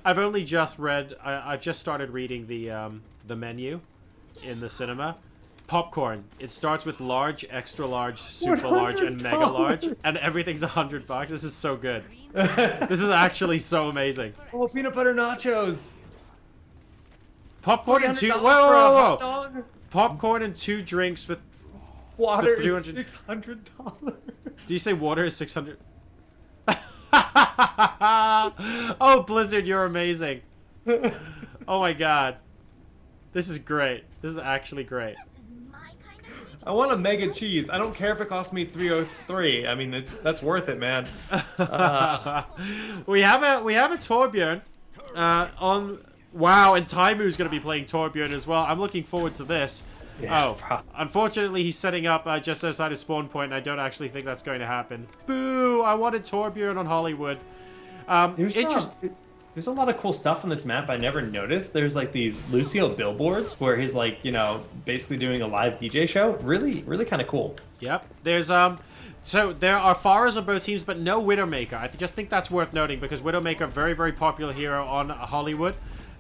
I've only just read. I've just started reading the menu in the cinema. Popcorn. It starts with large, extra large, super large, and mega large, and everything's $100. This is so good. This is actually so amazing. Oh, peanut butter nachos. Popcorn and two. $300 Whoa, for a whoa, hot whoa! dog? Popcorn and 2 drinks with. Water For is 300 $600. Do you say water is 600? Oh, Blizzard, you're amazing. Oh my god. This is great. This is actually great. I want a mega cheese. I don't care if it costs me 303. I mean, that's worth it, man. We have a Torbjorn on. Wow, and Taimou's going to be playing Torbjorn as well. I'm looking forward to this. Yeah, Unfortunately, he's setting up just outside his spawn point, and I don't actually think that's going to happen. Boo! I wanted Torbjorn on Hollywood. There's a lot of cool stuff on this map I never noticed. There's like these Lucio billboards where he's like, you know, basically doing a live DJ show. Really, really kind of cool. Yep. There's so there are Pharahs on both teams, but no Widowmaker. I just think that's worth noting because Widowmaker, very, very popular hero on Hollywood.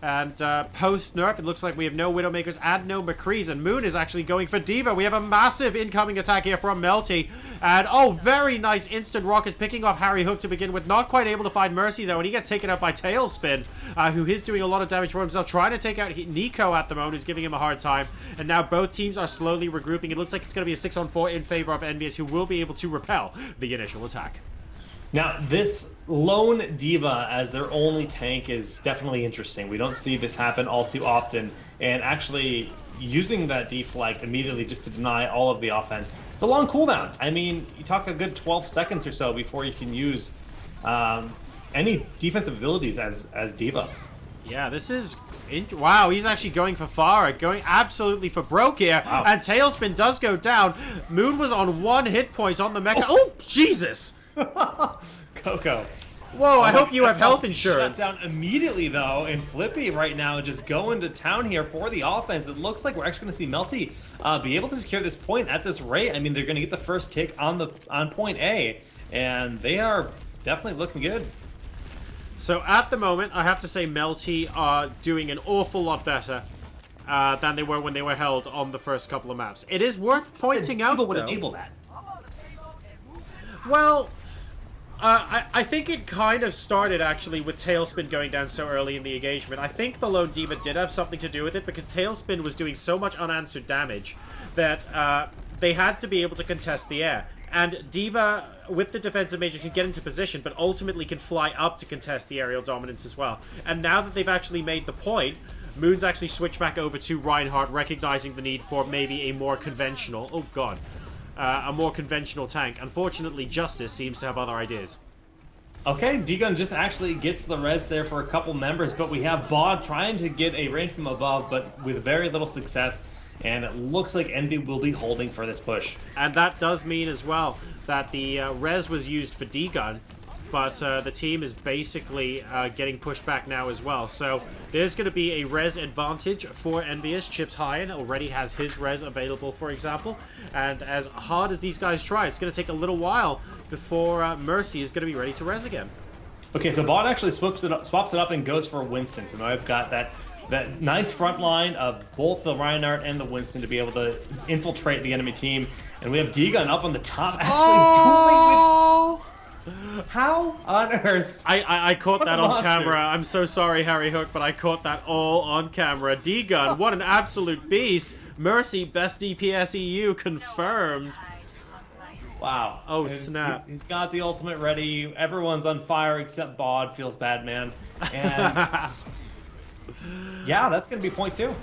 And post-nerf, it looks like we have no Widowmakers and no McCrees. And Moon is actually going for D.Va. We have a massive incoming attack here from Melty. And, oh, very nice instant rocket picking off HarryHook to begin with. Not quite able to find Mercy, though. And he gets taken out by Talespin, who is doing a lot of damage for himself. Trying to take out Nicogoh at the moment, who's giving him a hard time. And now both teams are slowly regrouping. It looks like it's going to be a 6-on-4 in favor of EnVyUs, who will be able to repel the initial attack. Now, this lone D.Va as their only tank is definitely interesting. We don't see this happen all too often. And actually using that deflect immediately just to deny all of the offense, it's a long cooldown. I mean, you talk a good 12 seconds or so before you can use any defensive abilities as D.Va. Yeah, this is... Wow, he's actually going for Farah, going absolutely for broke here. Wow. And Talespin does go down. Moon was on 1 hit point on the mecha. Oh, Jesus! Cocco. Whoa, I hope you have health insurance. Shut down immediately, though, and Flippy right now just going to town here for the offense. It looks like we're actually going to see Melty be able to secure this point at this rate. I mean, they're going to get the first tick on point A, and they are definitely looking good. So at the moment, I have to say Melty are doing an awful lot better than they were when they were held on the first couple of maps. It is worth pointing out, People would though. enable that. Well... I think it kind of started, actually, with Talespin going down so early in the engagement. I think the lone D.Va did have something to do with it, because Talespin was doing so much unanswered damage that they had to be able to contest the air. And D.Va, with the defensive major, can get into position, but ultimately can fly up to contest the aerial dominance as well. And now that they've actually made the point, Moon's actually switched back over to Reinhardt, recognizing the need for maybe a more conventional... Oh, God. A more conventional tank. Unfortunately, Justice seems to have other ideas. Okay, Degun just actually gets the res there for a couple members, but we have Baud trying to get a range from above, but with very little success, and it looks like Envy will be holding for this push. And that does mean as well that the res was used for Degun, but the team is basically getting pushed back now as well. So there's going to be a res advantage for EnVyUs. chipshajen already has his res available, for example. And as hard as these guys try, it's going to take a little while before Mercy is going to be ready to res again. Okay, so Baud actually swaps it up and goes for Winston. So now I've got that nice front line of both the Reinhardt and the Winston to be able to infiltrate the enemy team. And we have Degun up on the top, actually dueling with... How on earth? I caught that on camera. I'm so sorry, HarryHook, but I caught that all on camera. Degun, what an absolute beast. Mercy, best DPS EU, confirmed. Wow. Oh, snap. He's got the ultimate ready. Everyone's on fire except Baud. Feels bad, man. And yeah, that's going to be point 2.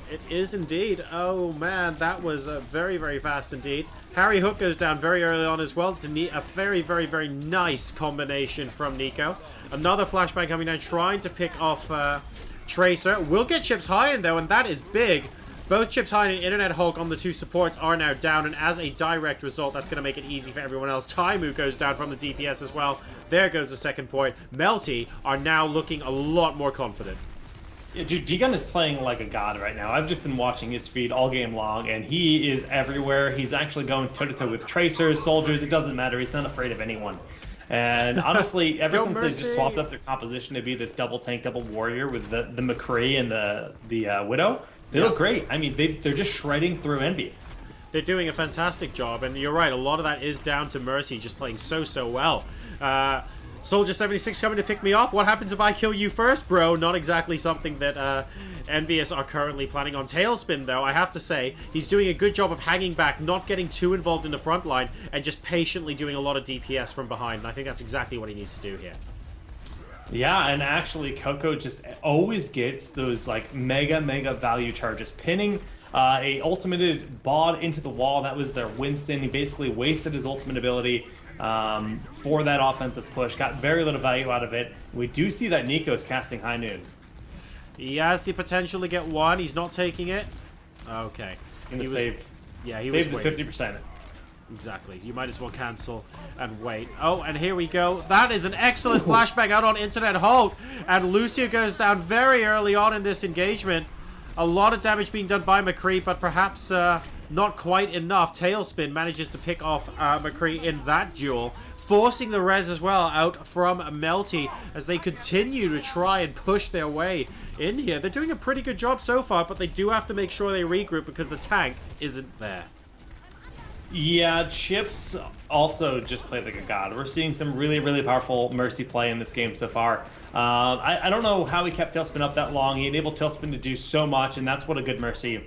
It is indeed. Oh, man, that was very, very fast indeed. HarryHook goes down very early on as well. To a very, very, very nice combination from Nico. Another flashbang coming down, trying to pick off Tracer. Will get chipshajen, though, and that is big. Both chipshajen and INTERNETHULK on the 2 supports are now down, and as a direct result, that's going to make it easy for everyone else. Taimou goes down from the DPS as well. There goes the second point. Melty are now looking a lot more confident. Yeah, dude, Degun is playing like a god right now. I've just been watching his feed all game long, and he is everywhere. He's actually going toe-to-toe with tracers, soldiers. It doesn't matter. He's not afraid of anyone. And honestly, ever Go since they Mercy. just swapped up their composition to be this double tank, double warrior with the McCree and the Widow, they look great. I mean, they're just shredding through Envy. They're doing a fantastic job, and you're right, a lot of that is down to Mercy just playing so well. Soldier 76 coming to pick me off. What happens if I kill you first, bro? Not exactly something that EnVyUs are currently planning on. Talespin, though, I have to say, he's doing a good job of hanging back, not getting too involved in the front line, and just patiently doing a lot of DPS from behind. And I think that's exactly what he needs to do here. Yeah, and actually, Cocco just always gets those like mega value charges. Pinning a ultimated Baud into the wall. That was their Winston. He basically wasted his ultimate ability for that offensive push. Got very little value out of it. We do see that Nico's casting High Noon. He has the potential to get one. He's not taking it. Okay. Gonna save. Yeah, he saved was the waiting. 50%. Exactly. You might as well cancel and wait. Oh, and here we go. That is an excellent flashback out on INTERNETHULK. And Lucio goes down very early on in this engagement. A lot of damage being done by McCree, but perhaps not quite enough. Talespin manages to pick off McCree in that duel, forcing the res as well out from Melty as they continue to try and push their way in here. They're doing a pretty good job so far, but they do have to make sure they regroup because the tank isn't there. Yeah, Chips also just played like a god. We're seeing some really powerful Mercy play in this game so far. I don't know how he kept Talespin up that long. He enabled Talespin to do so much, and that's what a good Mercy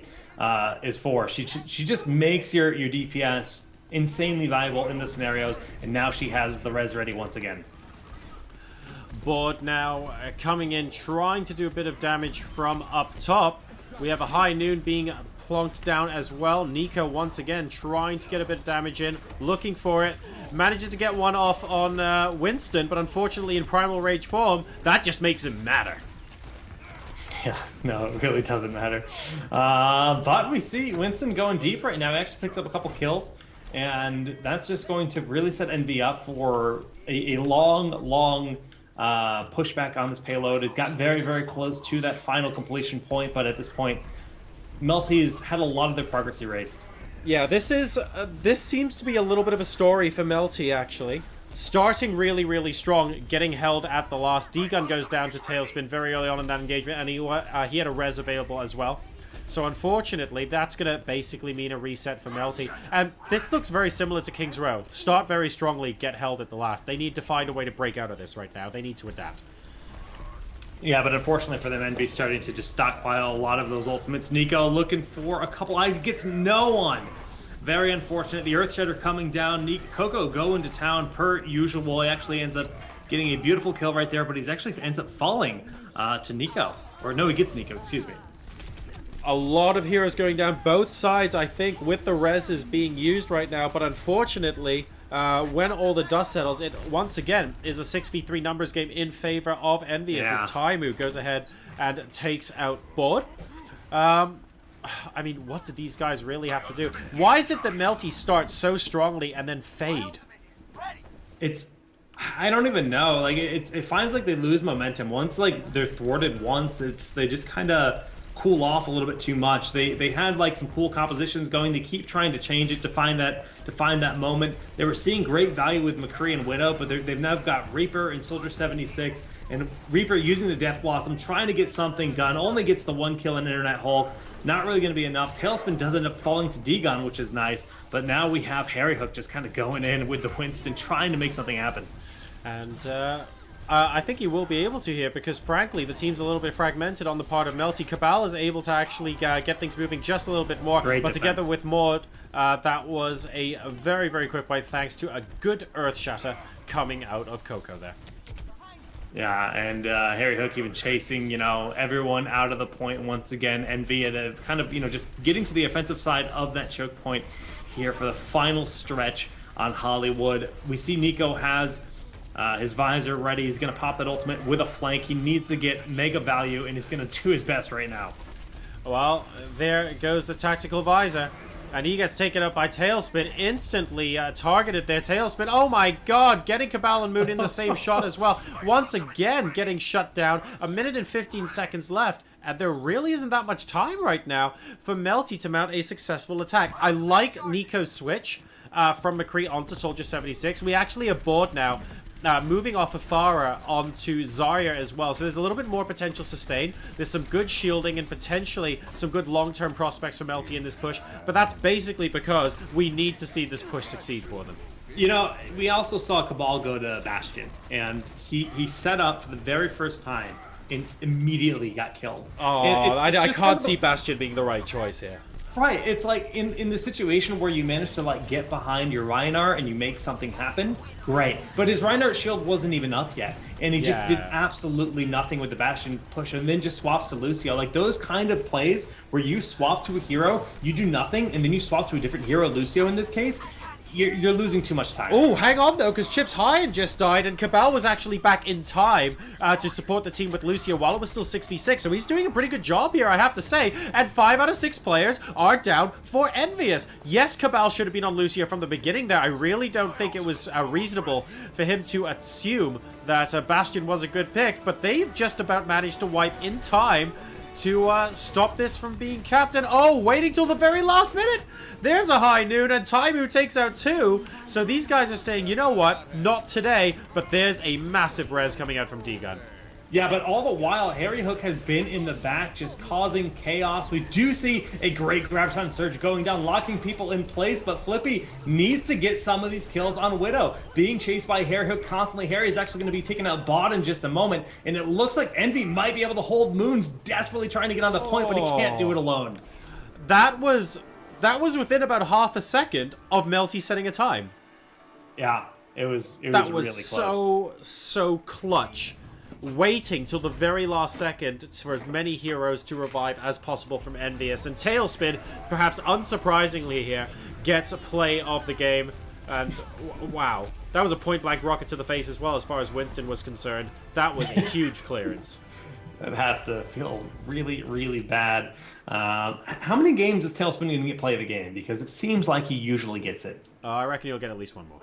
is for. She just makes your DPS insanely valuable in those scenarios, and now she has the res ready once again. Baud now coming in, trying to do a bit of damage from up top. We have a High Noon being plonked down as well. Nico once again trying to get a bit of damage in, looking for it. Manages to get one off on Winston, but unfortunately in Primal Rage form, that just makes it matter. Yeah, no, it really doesn't matter. But we see Winston going deep right now. He actually picks up a couple kills, and that's just going to really set Envy up for a long pushback on this payload. It got very close to that final completion point, but at this point, Melty's had a lot of their progress erased. Yeah, this seems to be a little bit of a story for Melty, actually. Starting really strong, getting held at the last. Degun goes down to Talespin very early on in that engagement, and he had a res available as well. So unfortunately, that's going to basically mean a reset for Melty. And this looks very similar to King's Row. Start very strongly, get held at the last. They need to find a way to break out of this right now. They need to adapt. Yeah, but unfortunately for them, Envy starting to just stockpile a lot of those ultimates. Nico looking for a couple eyes, gets no one. Very unfortunate. The Earthshedder coming down. Cocco going to town per usual. He actually ends up getting a beautiful kill right there, but he's actually ends up falling to Nico. Or no, he gets Nico, excuse me. A lot of heroes going down both sides, I think, with the reses being used right now, but unfortunately, when all the dust settles, it once again is a 6v3 numbers game in favor of EnVyUs as Taimou goes ahead and takes out Baud. I mean, what do these guys really have to do? Why is it that Melty starts so strongly and then fade? I don't even know. Like it finds like they lose momentum once. Like they're thwarted once. They just kind of cool off a little bit too much. They had like some cool compositions going. They keep trying to change it to find that moment. They were seeing great value with McCree and Widow, but they've now got Reaper and Soldier 76, and Reaper using the Death Blossom, trying to get something done. Only gets the one kill in INTERNETHULK. Not really going to be enough. Talespin does end up falling to Degun, which is nice, but now we have HarryHook just kind of going in with the Winston, trying to make something happen. And I think he will be able to here because, frankly, the team's a little bit fragmented on the part of Melty. Kabal is able to actually get things moving just a little bit more. Great but defense. Together with Maud, that was a very quick fight thanks to a good Earth Shatter coming out of Cocco there. Yeah, and HarryHook even chasing, everyone out of the point once again. Envy kind of, just getting to the offensive side of that choke point here for the final stretch on Hollywood. We see Nico has his visor ready. He's going to pop that ultimate with a flank. He needs to get mega value, and he's going to do his best right now. Well, there goes the tactical visor. And he gets taken up by Talespin, instantly targeted there. Talespin, oh my god, getting Kabal and Moon in the same shot as well. Once again, getting shut down. 1 minute and 15 seconds left. And there really isn't that much time right now for Melty to mount a successful attack. I like Nico's switch from McCree onto Soldier 76. We actually are bored now. moving off of Farah onto Zarya as well. So there's a little bit more potential sustain. There's some good shielding and potentially some good long-term prospects for Melty in this push. But that's basically because we need to see this push succeed for them. You know, we also saw Kabal go to Bastion, and he set up for the very first time and immediately got killed. Oh, I can't see Bastion being the right choice here. Right, it's like in the situation where you manage to like get behind your Reinhardt and you make something happen, great. But his Reinhardt shield wasn't even up yet, and he just did absolutely nothing with the Bastion push, and then just swaps to Lucio. Like those kind of plays where you swap to a hero, you do nothing, and then you swap to a different hero, Lucio in this case. You're losing too much time. Oh, hang on though, because chipshajen just died, and Kabal was actually back in time to support the team with Lucio while it was still 6v6, so he's doing a pretty good job here, I have to say. And 5 out of 6 players are down for EnVyUs. Yes, Kabal should have been on Lucio from the beginning there. I really don't think it was reasonable for him to assume that Bastion was a good pick, but they've just about managed to wipe in time to stop this from being capped. And oh, waiting till the very last minute, there's a high noon, and Taimou takes out 2. So these guys are saying, you know what, not today, but there's a massive res coming out from Degun. Yeah, but all the while, HarryHook has been in the back, just causing chaos. We do see a great Graviton Surge going down, locking people in place, but Flippy needs to get some of these kills on Widow. Being chased by HarryHook constantly. Harry is actually going to be taking out Baud in just a moment, and it looks like Envy might be able to hold Moon's desperately trying to get on the point, but he can't do it alone. That was within about half a second of Melty setting a time. Yeah, it was really close. so clutch. Waiting till the very last second for as many heroes to revive as possible from EnVyUs. And Talespin, perhaps unsurprisingly here, gets a play of the game. And wow, that was a point-blank rocket to the face as well as far as Winston was concerned. That was a huge clearance. That has to feel really, really bad. How many games is Talespin going to get play of the game? Because it seems like he usually gets it. I reckon he'll get at least one more.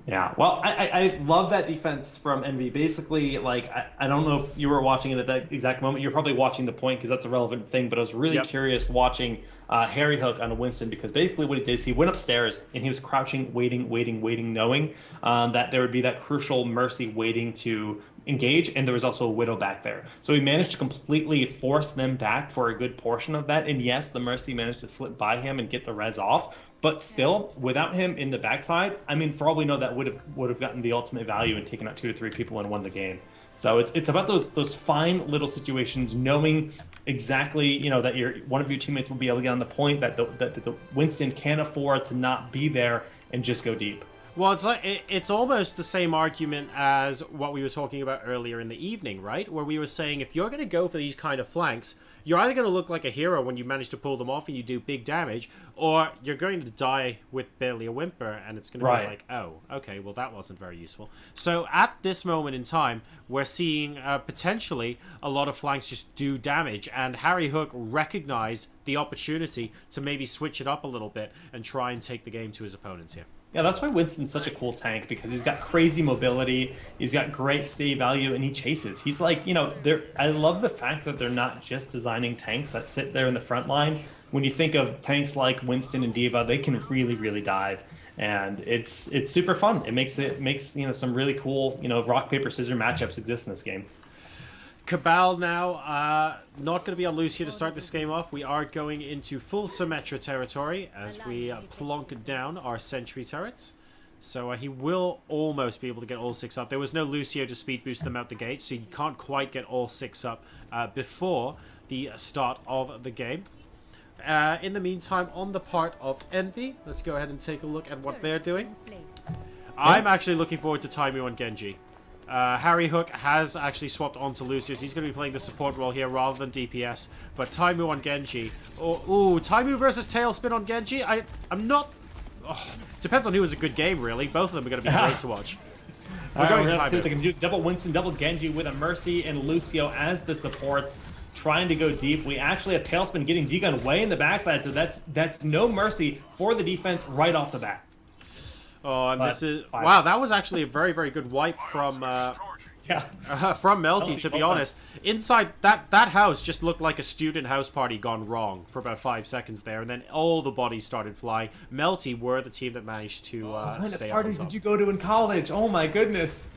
Yeah, well, I love that defense from Envy. Basically, like, I don't know if you were watching it at that exact moment. You're probably watching the point because that's a relevant thing, but I was really curious watching HarryHook on Winston, because basically what he did is he went upstairs and he was crouching, waiting, knowing that there would be that crucial Mercy waiting to engage, and there was also a Widow back there. So he managed to completely force them back for a good portion of that, and yes, the Mercy managed to slip by him and get the res off, but still, without him in the backside, I mean, for all we know, that would have gotten the ultimate value and taken out 2 or 3 people and won the game. So it's about those fine little situations, knowing exactly, you know, that one of your teammates will be able to get on the point, that the Winston can't afford to not be there and just go deep. Well, it's almost the same argument as what we were talking about earlier in the evening, right? Where we were saying if you're going to go for these kind of flanks, you're either going to look like a hero when you manage to pull them off and you do big damage, or you're going to die with barely a whimper, and it's going to be like, oh, okay, well, that wasn't very useful. So at this moment in time, we're seeing potentially a lot of flanks just do damage, and HarryHook recognized the opportunity to maybe switch it up a little bit and try and take the game to his opponents here. Yeah, that's why Winston's such a cool tank, because he's got crazy mobility, he's got great stay value, and he chases. He's like, you know, I love the fact that they're not just designing tanks that sit there in the front line. When you think of tanks like Winston and D.Va, they can really, really dive. And it's super fun. It makes you know, some really cool, you know, rock, paper, scissors matchups exist in this game. Kabal now, not going to be on Lucio to start this game off. We are going into full Symmetra territory as we plonk down our sentry turrets. So he will almost be able to get all 6 up. There was no Lucio to speed boost them out the gate, so you can't quite get all 6 up before the start of the game. In the meantime, on the part of Envy, let's go ahead and take a look at what they're doing. I'm actually looking forward to Taimou on Genji. HarryHook has actually swapped onto Lucius. He's going to be playing the support role here rather than DPS. But Taimou on Genji. Ooh, Taimou versus Talespin on Genji? I'm not... Oh, depends on who has a good game, really. Both of them are going to be great to watch. We're going to see what they can do. Double Winston, double Genji with a Mercy and Lucio as the supports, trying to go deep. We actually have Talespin getting Degun way in the backside, so that's no mercy for the defense right off the bat. Oh, and this is... Wow, that was actually a very, very good wipe from Yeah. From Melty, Melty, to be well done. honest. Inside, that house just looked like a student house party gone wrong for about 5 seconds there, and then all the bodies started flying. Melty were the team that managed to What kind stay of up on parties top. did you go to in college? Oh my goodness.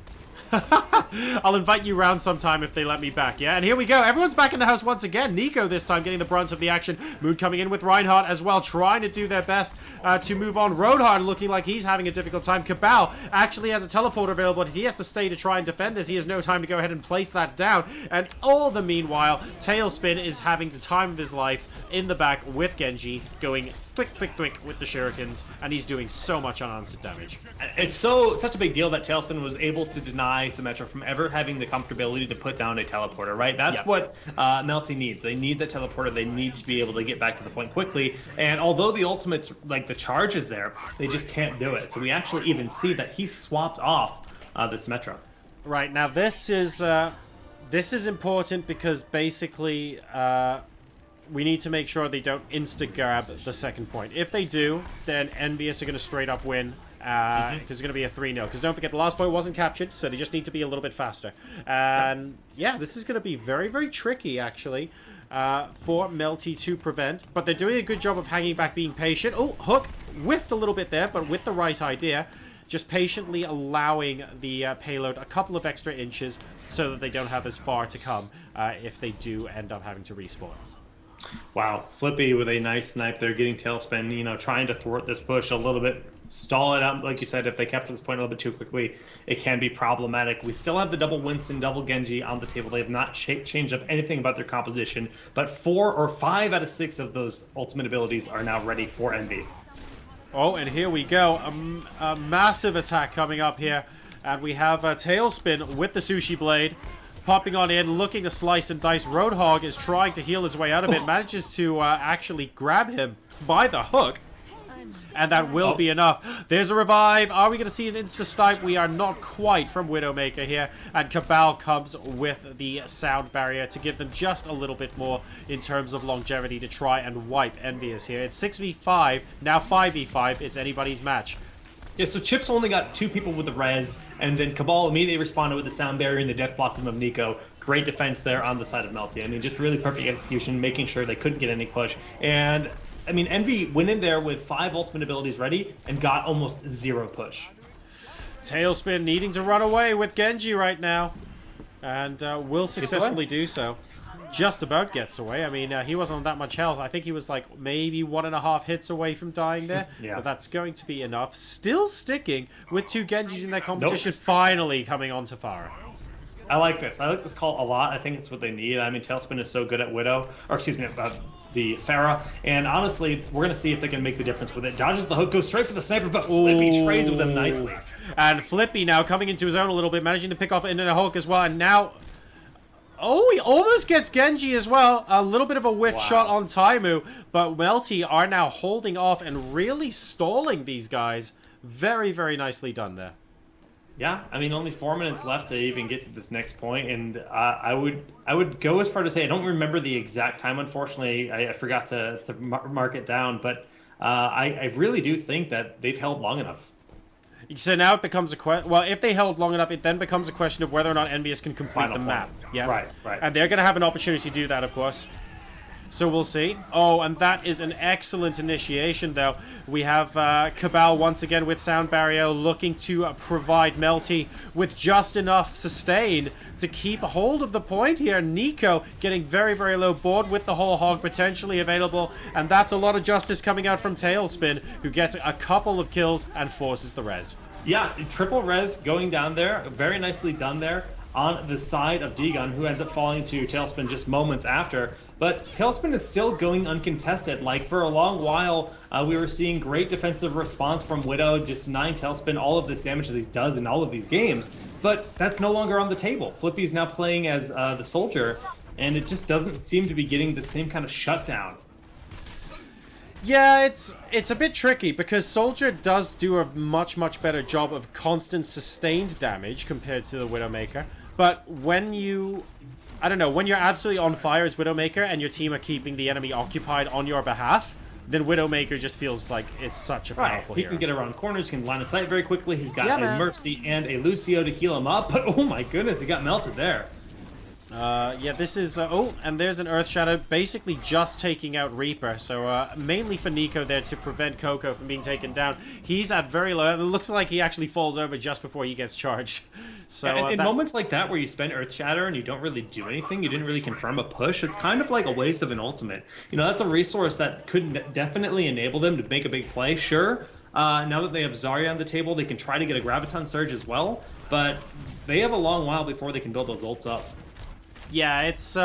I'll invite you round sometime if they let me back, yeah? And here we go. Everyone's back in the house once again. Nico this time getting the brunt of the action. Moon coming in with Reinhardt as well, trying to do their best to move on. Roadhard looking like he's having a difficult time. Kabal actually has a teleporter available, but he has to stay to try and defend this. He has no time to go ahead and place that down. And all the meanwhile, Talespin is having the time of his life in the back with Genji, going quick with the shurikens, and he's doing so much unanswered damage. It's such a big deal that Talespin was able to deny Symmetra from ever having the comfortability to put down a teleporter, right? That's what Melty needs. They need the teleporter. They need to be able to get back to the point quickly. And although the ultimate's, like, the charge is there, they just can't do it. So we actually even see that he swapped off the Symmetra. Right, now this is important because basically we need to make sure they don't insta-grab the second point. If they do, then EnVyUs are going to straight up win. Because it's going to be a 3-0. Because don't forget, the last point wasn't captured, so they just need to be a little bit faster. And yeah, this is going to be very, very tricky, actually, for Melty to prevent. But they're doing a good job of hanging back, being patient. Oh, Hook whiffed a little bit there, but with the right idea. Just patiently allowing the payload a couple of extra inches so that they don't have as far to come if they do end up having to respawn. Wow, Flippy with a nice snipe there, getting Talespin, you know, trying to thwart this push a little bit, stall it out. Like you said, if they kept to this point a little bit too quickly, it can be problematic. We still have the double Winston, double Genji on the table. They have not changed up anything about their composition, but 4 or 5 out of 6 of those ultimate abilities are now ready for Envy. Oh, and here we go. A massive attack coming up here. And we have Talespin with the Sushi Blade. Popping on in, looking to slice and dice. Roadhog is trying to heal his way out of it. Manages to actually grab him by the hook. And that will be enough. There's a revive. Are we going to see an insta-snipe? We are not quite from Widowmaker here. And Kabal comes with the sound barrier to give them just a little bit more in terms of longevity to try and wipe EnVyUs here. It's 6v5, now 5v5. It's anybody's match. Yeah, so Chips only got 2 people with the res, and then Kabal immediately responded with the sound barrier and the Death Blossom of Nico. Great defense there on the side of Melty. I mean, just really perfect execution, making sure they couldn't get any push. And, I mean, Envy went in there with 5 ultimate abilities ready and got almost 0 push. Talespin needing to run away with Genji right now. And will successfully do so. Just about gets away. I mean, he wasn't on that much health. I think he was like maybe 1.5 hits away from dying there. Yeah. But that's going to be enough. Still sticking with 2 Genjis in their competition. Finally coming on to Pharah. I like this. I like this call a lot. I think it's what they need. I mean, Talespin is so good at Widow, or excuse me, the Pharah. And honestly, we're going to see if they can make the difference with it. Dodges the hook, goes straight for the sniper, but Flippy trades with him nicely. And Flippy now coming into his own a little bit, managing to pick off INTERNETHULK as well. And now... oh, he almost gets Genji as well. A little bit of a whiff shot on Taimou. But Melty are now holding off and really stalling these guys. Very, very nicely done there. Yeah, I mean, only 4 minutes left to even get to this next point, and I would go as far to say I don't remember the exact time. Unfortunately, I forgot to mark it down, but I really do think that they've held long enough. So now it becomes a question. Well, if they held long enough, it then becomes a question of whether or not EnVyUs can complete Final the point. map. Yeah, Right. And they're going to have an opportunity to do that, of course. So we'll see. Oh, and that is an excellent initiation, though. We have Kabal once again with Sound Barrier looking to provide Melty with just enough sustain to keep hold of the point here. Nico getting very, very low board with the whole hog potentially available. And that's a lot of justice coming out from Talespin, who gets a couple of kills and forces the res. Yeah, triple res going down there. Very nicely done there on the side of Degun, who ends up falling to Talespin just moments after. But Talespin is still going uncontested. Like, for a long while, we were seeing great defensive response from Widow, just denying Talespin all of this damage that he does in all of these games. But that's no longer on the table. Flippy's now playing as the soldier, and it just doesn't seem to be getting the same kind of shutdown. Yeah, it's a bit tricky because Soldier does do a much, much better job of constant sustained damage compared to the Widowmaker. But when you... I don't know, when you're absolutely on fire as Widowmaker and your team are keeping the enemy occupied on your behalf, then Widowmaker just feels like it's such a powerful He hero. can get around corners, he can line of sight very quickly. He's got Yeah, a man. Mercy and a Lucio to heal him up, but oh my goodness, he got melted there. Yeah, this is... oh, and there's an Earth Shadow basically just taking out Reaper. So, mainly for Nico there to prevent Cocco from being taken down. He's at very low... It looks like he actually falls over just before he gets charged. So, Yeah, in moments like that where you spend Earth Shatter and you don't really do anything, you didn't really confirm a push, it's kind of like a waste of an ultimate. You know, that's a resource that could definitely enable them to make a big play, sure. Now that they have Zarya on the table, they can try to get a Graviton Surge as well, but they have a long while before they can build those ults up. yeah, it's...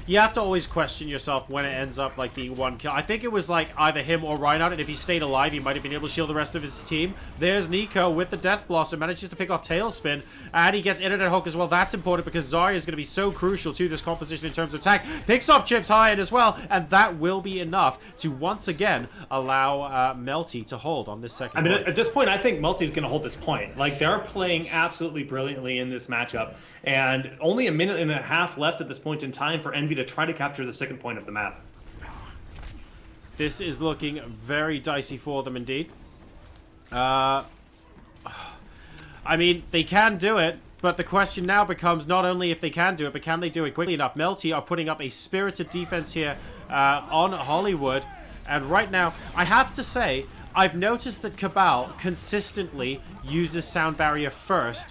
you have to always question yourself when it ends up like being one kill. I think it was like either him or Reinhardt, and if he stayed alive, he might have been able to shield the rest of his team. There's Nico with the Death Blossom, manages to pick off Talespin, and he gets INTERNETHULK as well. That's important because Zarya is going to be so crucial to this composition in terms of attack. Picks off chipshajen as well, and that will be enough to once again allow Melty to hold on this second I mean, point. at this point, I think Melty's going to hold this point. Like, they're playing absolutely brilliantly in this matchup, and only a minute and a half left at this point in time for Envy to try to capture the second point of the map. This is looking very dicey for them indeed. I mean, they can do it, but the question now becomes not only if they can do it, but can they do it quickly enough? Melty are putting up a spirited defense here on Hollywood, and right now, I have to say, I've noticed that Kabal consistently uses Sound Barrier first,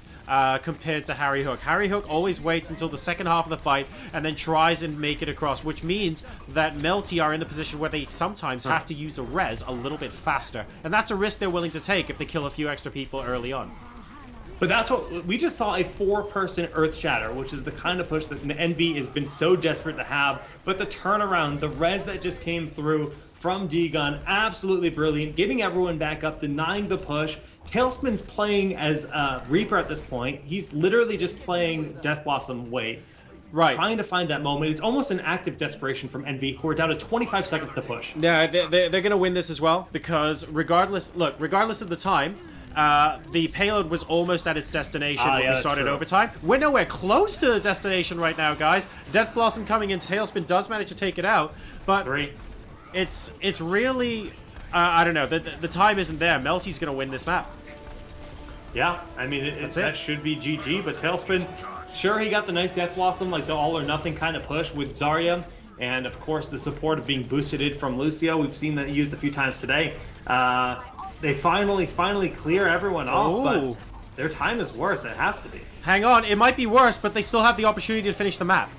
compared to HarryHook. HarryHook always waits until the second half of the fight and then tries and make it across, which means that Melty are in the position where they sometimes have to use a res a little bit faster. And that's a risk they're willing to take if they kill a few extra people early on. But that's what we just saw, a 4-person Earth Shatter, which is the kind of push that Envy has been so desperate to have. But the turnaround, the res that just came through from Degun, absolutely brilliant, getting everyone back up, denying the push. Talespin's playing as Reaper at this point. He's literally just playing Death Blossom wait. Right. Trying to find that moment. It's almost an act of desperation from Envy, who are down to 25 seconds to push. Yeah, they're going to win this as well, because regardless of the time, the payload was almost at its destination when we started overtime. We're nowhere close to the destination right now, guys. Death Blossom coming in, Talespin does manage to take it out, but... 3. It's really... I don't know, the time isn't there. Melty's going to win this map. Yeah, I mean, that should be GG, but Talespin, sure, he got the nice Death Blossom, like the all-or-nothing kind of push with Zarya, and of course the support of being boosted from Lucio. We've seen that used a few times today. They finally clear everyone off, but their time is worse. It has to be. Hang on, it might be worse, but they still have the opportunity to finish the map.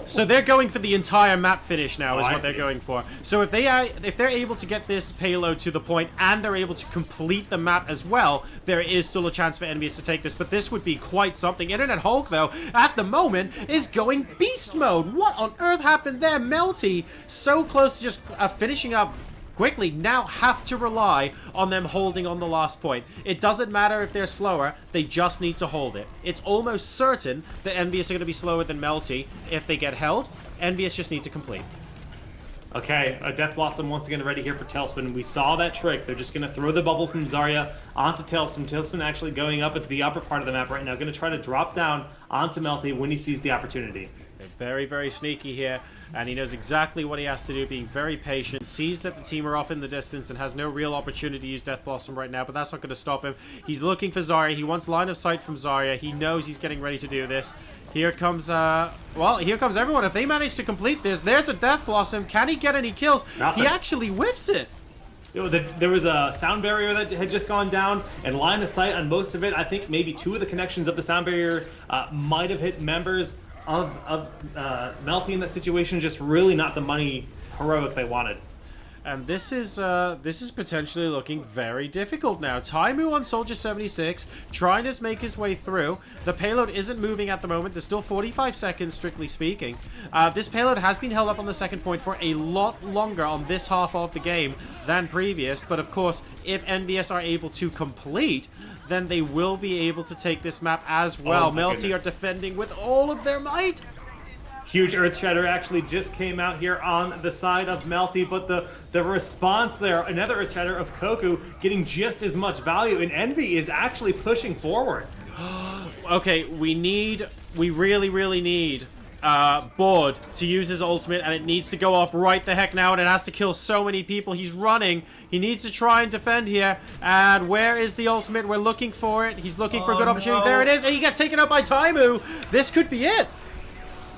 So they're going for the entire map finish now, is what they're going for. So if they're able to get this payload to the point and they're able to complete the map as well, there is still a chance for EnVyUs to take this. But this would be quite something. INTERNETHULK, though, at the moment, is going beast mode. What on earth happened there? Melty, so close to just finishing up quickly, now have to rely on them holding on the last point. It doesn't matter if they're slower, they just need to hold it. It's almost certain that EnVyUs are going to be slower than Melty. If they get held, EnVyUs just need to complete. Okay, Death Blossom once again ready here for Talespin. We saw that trick. They're just going to throw the bubble from Zarya onto Talespin. Talespin actually going up into the upper part of the map right now. Going to try to drop down onto Melty when he sees the opportunity. They're very, very sneaky here, and he knows exactly what he has to do, being very patient, sees that the team are off in the distance and has no real opportunity to use Death Blossom right now, but that's not going to stop him. He's looking for Zarya. He wants line of sight from Zarya. He knows he's getting ready to do this. Here comes, here comes everyone. If they manage to complete this, there's a Death Blossom. Can he get any kills? Nothing. He actually whiffs it. There was a sound barrier that had just gone down, and line of sight on most of it. I think maybe 2 of the connections of the sound barrier might have hit members of Melty in that situation. Just really not the money heroic they wanted. And this is potentially looking very difficult now. Taimou on Soldier 76, trying to make his way through. The payload isn't moving at the moment. There's still 45 seconds, strictly speaking. This payload has been held up on the second point for a lot longer on this half of the game than previous. But of course, if EnVyUs are able to complete, then they will be able to take this map as well. Melty are defending with all of their might. Huge Earth Shatter actually just came out here on the side of Melty, but the response there, another Earth Shatter of Cocco getting just as much value, and Envy is actually pushing forward. Okay, we really, really need Baud to use his ultimate, and it needs to go off right the heck now, and it has to kill so many people. He's running. He needs to try and defend here. And where is the ultimate? We're looking for it. He's looking for a good opportunity. No. There it is, and he gets taken out by Taimou. This could be it.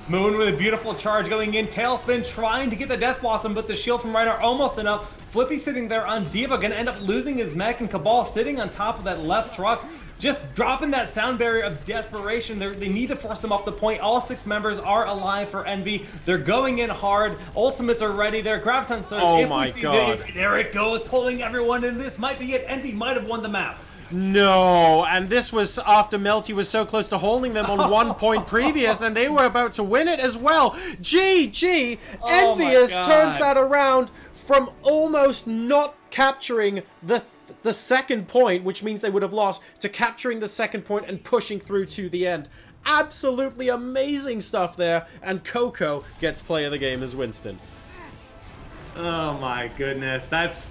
Moon with a beautiful charge going in. Talespin trying to get the Death Blossom, but the shield from Reinhardt almost enough. Flippy sitting there on D.Va, gonna end up losing his mech, and Kabal sitting on top of that left truck. Just dropping that sound barrier of desperation. They need to force them off the point. All 6 members are alive for Envy. They're going in hard. Ultimates are ready. Their Graviton Surge. Oh my god. There it goes, pulling everyone in. This might be it. Envy might have won the map. No, and this was after Melty was so close to holding them on 1 point previous, and they were about to win it as well. GG! EnVyUs turns that around from almost not capturing the second point, which means they would have lost, to capturing the second point and pushing through to the end. Absolutely amazing stuff there, and Cocco gets play of the game as Winston. Oh my goodness, that's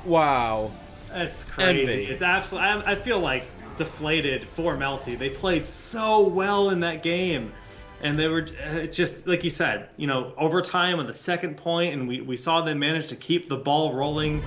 Wow. That's crazy. Envy. It's absolutely. I feel like deflated for Melty. They played so well in that game, and they were just like you said. You know, overtime on the second point, and we saw them manage to keep the ball rolling.